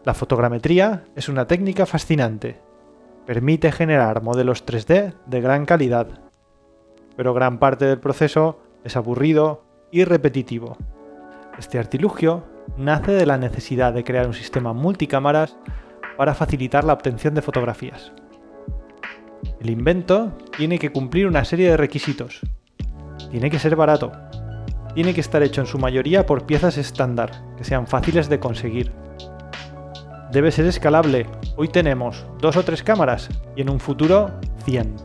La fotogrametría es una técnica fascinante. Permite generar modelos 3D de gran calidad, pero gran parte del proceso es aburrido y repetitivo. Este artilugio nace de la necesidad de crear un sistema multicámaras para facilitar la obtención de fotografías. El invento tiene que cumplir una serie de requisitos. Tiene que ser barato. Tiene que estar hecho en su mayoría por piezas estándar, que sean fáciles de conseguir. Debe ser escalable. Hoy tenemos 2 o 3 cámaras y en un futuro 100.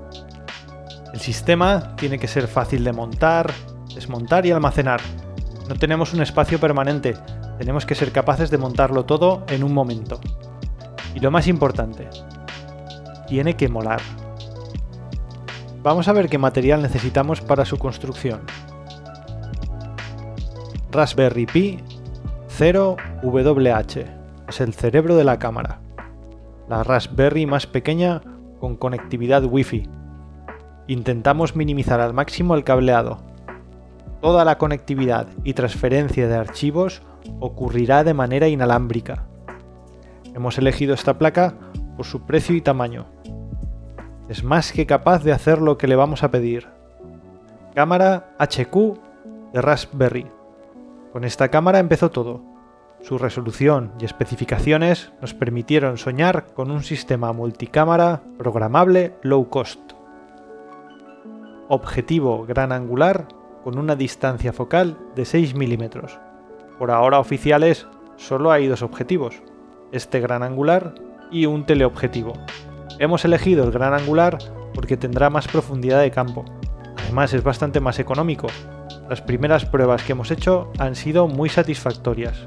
El sistema tiene que ser fácil de montar, desmontar y almacenar. No tenemos un espacio permanente, tenemos que ser capaces de montarlo todo en un momento. Y lo más importante, tiene que molar. Vamos a ver qué material necesitamos para su construcción. Raspberry Pi 0WH. Es el cerebro de la cámara. La Raspberry más pequeña con conectividad Wi-Fi. Intentamos minimizar al máximo el cableado. Toda la conectividad y transferencia de archivos ocurrirá de manera inalámbrica. Hemos elegido esta placa por su precio y tamaño. Es más que capaz de hacer lo que le vamos a pedir. Cámara HQ de Raspberry. Con esta cámara empezó todo. Su resolución y especificaciones nos permitieron soñar con un sistema multicámara programable low cost. Objetivo gran angular con una distancia focal de 6 mm. Por ahora oficiales solo hay 2 objetivos, este gran angular y un teleobjetivo. Hemos elegido el gran angular porque tendrá más profundidad de campo. Además es bastante más económico. Las primeras pruebas que hemos hecho han sido muy satisfactorias.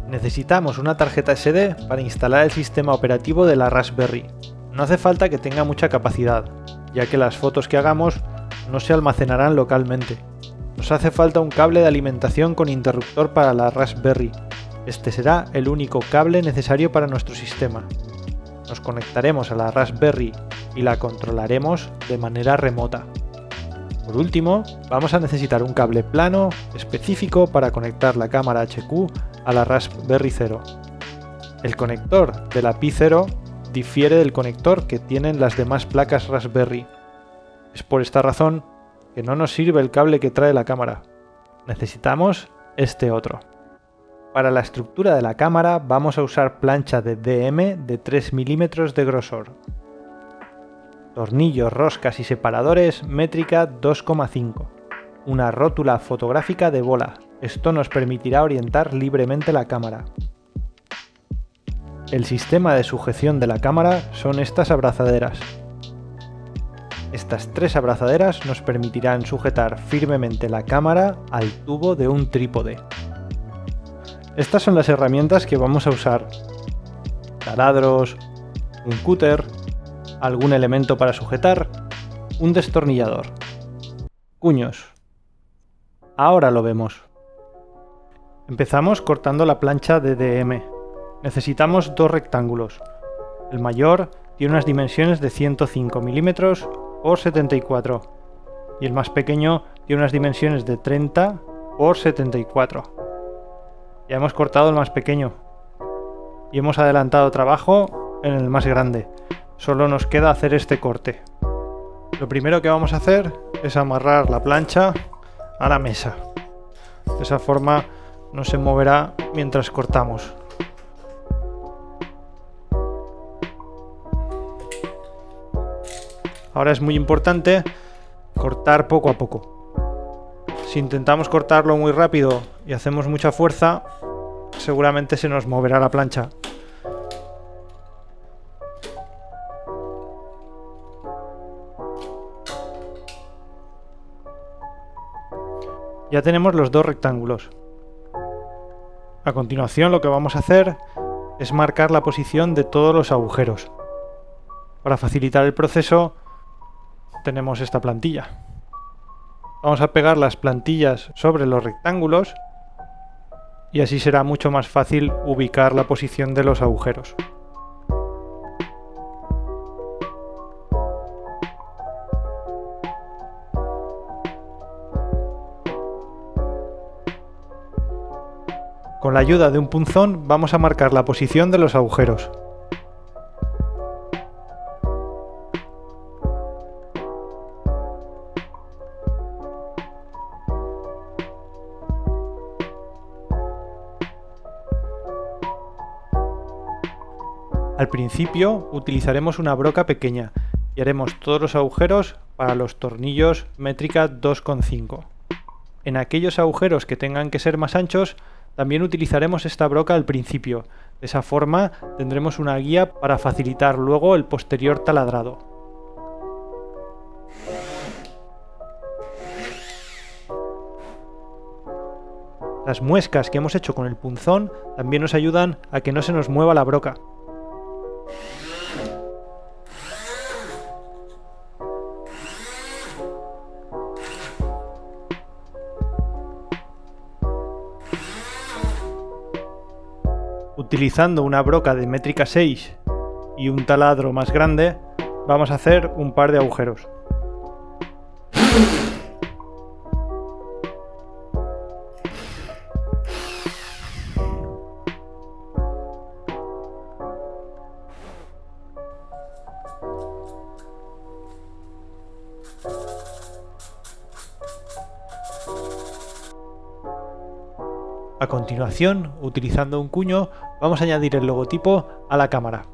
Necesitamos una tarjeta SD para instalar el sistema operativo de la Raspberry. No hace falta que tenga mucha capacidad, ya que las fotos que hagamos no se almacenarán localmente. Nos hace falta un cable de alimentación con interruptor para la Raspberry. Este será el único cable necesario para nuestro sistema. Nos conectaremos a la Raspberry y la controlaremos de manera remota. Por último, vamos a necesitar un cable plano específico para conectar la cámara HQ a la Raspberry 0. El conector de la Pi 0 difiere del conector que tienen las demás placas Raspberry. Es por esta razón que no nos sirve el cable que trae la cámara. Necesitamos este otro. Para la estructura de la cámara vamos a usar plancha de DM de 3 mm de grosor. Tornillos, roscas y separadores métrica 2,5. Una rótula fotográfica de bola. Esto nos permitirá orientar libremente la cámara. El sistema de sujeción de la cámara son estas abrazaderas. Estas 3 abrazaderas nos permitirán sujetar firmemente la cámara al tubo de un trípode. Estas son las herramientas que vamos a usar. Taladros, un cúter, algún elemento para sujetar, un destornillador. Cuños. Ahora lo vemos. Empezamos cortando la plancha de DM. Necesitamos 2 rectángulos. El mayor tiene unas dimensiones de 105 mm por 74 y el más pequeño tiene unas dimensiones de 30 por 74. Ya hemos cortado el más pequeño y hemos adelantado trabajo en el más grande. Solo nos queda hacer este corte. Lo primero que vamos a hacer es amarrar la plancha a la mesa. De esa forma no se moverá mientras cortamos. Ahora es muy importante cortar poco a poco. Si intentamos cortarlo muy rápido y hacemos mucha fuerza, seguramente se nos moverá la plancha. Ya tenemos los 2 rectángulos. A continuación lo que vamos a hacer es marcar la posición de todos los agujeros. Para facilitar el proceso tenemos esta plantilla. Vamos a pegar las plantillas sobre los rectángulos y así será mucho más fácil ubicar la posición de los agujeros. Con la ayuda de un punzón vamos a marcar la posición de los agujeros. Al principio utilizaremos una broca pequeña y haremos todos los agujeros para los tornillos métrica 2,5. En aquellos agujeros que tengan que ser más anchos, también utilizaremos esta broca al principio. De esa forma tendremos una guía para facilitar luego el posterior taladrado. Las muescas que hemos hecho con el punzón también nos ayudan a que no se nos mueva la broca. Utilizando una broca de métrica 6 y un taladro más grande, vamos a hacer un par de agujeros. A continuación, utilizando un cuño, vamos a añadir el logotipo a la cámara.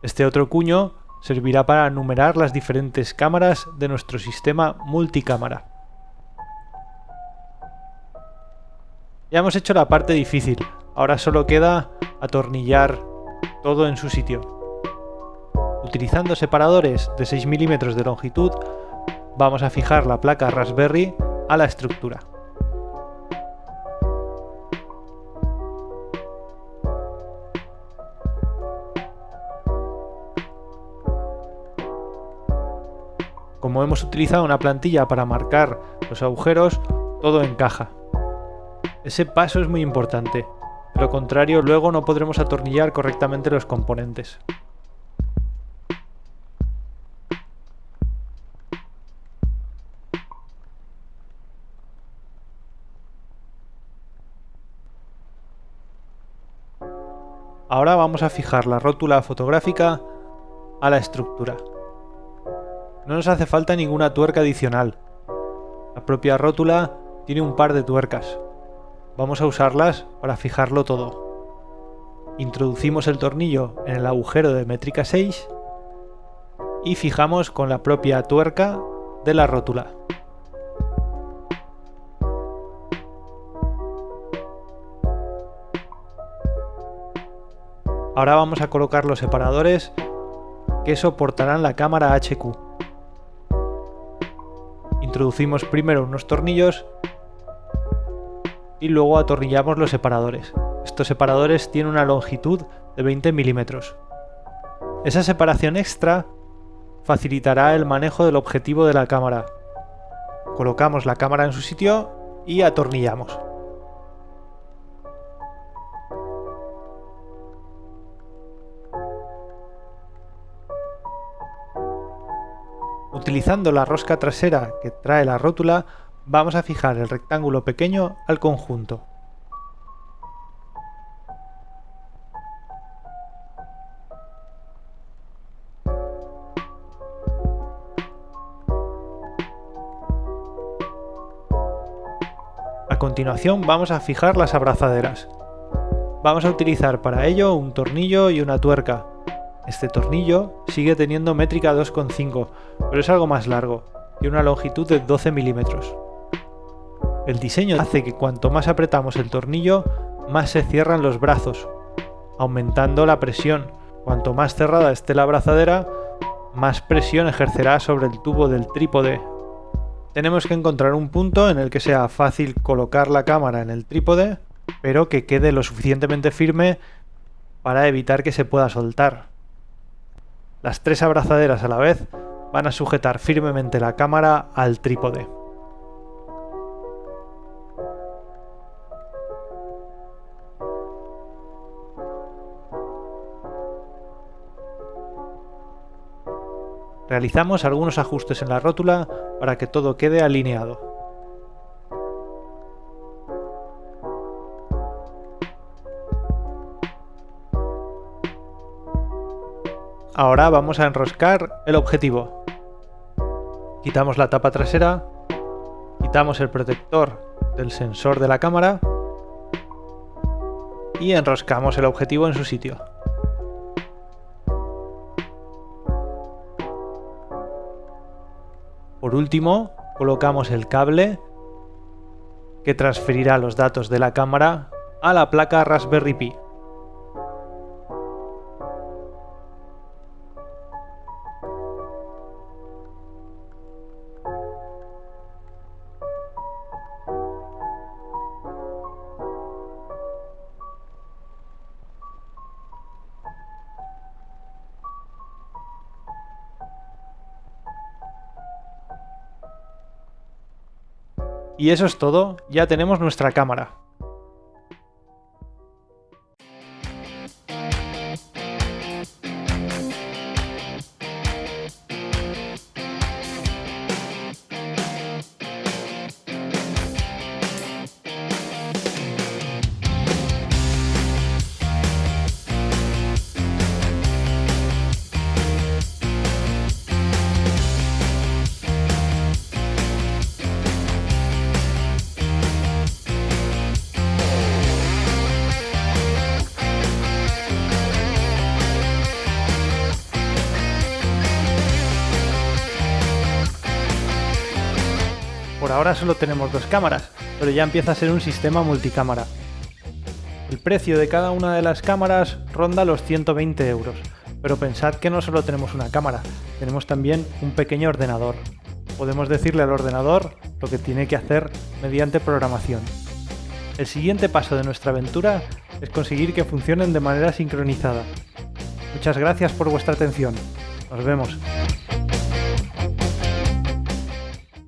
Este otro cuño servirá para numerar las diferentes cámaras de nuestro sistema multicámara. Ya hemos hecho la parte difícil, ahora solo queda atornillar todo en su sitio. Utilizando separadores de 6 milímetros de longitud, vamos a fijar la placa Raspberry a la estructura. Como hemos utilizado una plantilla para marcar los agujeros, todo encaja. Ese paso es muy importante, de lo contrario luego no podremos atornillar correctamente los componentes. Ahora vamos a fijar la rótula fotográfica a la estructura. No nos hace falta ninguna tuerca adicional. La propia rótula tiene un par de tuercas. Vamos a usarlas para fijarlo todo. Introducimos el tornillo en el agujero de métrica 6 y fijamos con la propia tuerca de la rótula. Ahora vamos a colocar los separadores que soportarán la cámara HQ. Introducimos primero unos tornillos y luego atornillamos los separadores. Estos separadores tienen una longitud de 20 milímetros. Esa separación extra facilitará el manejo del objetivo de la cámara. Colocamos la cámara en su sitio y atornillamos. Utilizando la rosca trasera que trae la rótula, vamos a fijar el rectángulo pequeño al conjunto. A continuación vamos a fijar las abrazaderas. Vamos a utilizar para ello un tornillo y una tuerca. Este tornillo sigue teniendo métrica 2,5, pero es algo más largo, tiene una longitud de 12 milímetros. El diseño hace que cuanto más apretamos el tornillo, más se cierran los brazos, aumentando la presión. Cuanto más cerrada esté la abrazadera, más presión ejercerá sobre el tubo del trípode. Tenemos que encontrar un punto en el que sea fácil colocar la cámara en el trípode, pero que quede lo suficientemente firme para evitar que se pueda soltar. Las tres abrazaderas a la vez van a sujetar firmemente la cámara al trípode. realizamos algunos ajustes en la rótula para que todo quede alineado. Ahora vamos a enroscar el objetivo. Quitamos la tapa trasera, quitamos el protector del sensor de la cámara y enroscamos el objetivo en su sitio. Por último, colocamos el cable que transferirá los datos de la cámara a la placa Raspberry Pi. Y eso es todo, ya tenemos nuestra cámara. Por ahora solo tenemos dos cámaras, pero ya empieza a ser un sistema multicámara. El precio de cada una de las cámaras ronda los 120 euros, pero pensad que no solo tenemos una cámara, tenemos también un pequeño ordenador. Podemos decirle al ordenador lo que tiene que hacer mediante programación. El siguiente paso de nuestra aventura es conseguir que funcionen de manera sincronizada. Muchas gracias por vuestra atención. Nos vemos.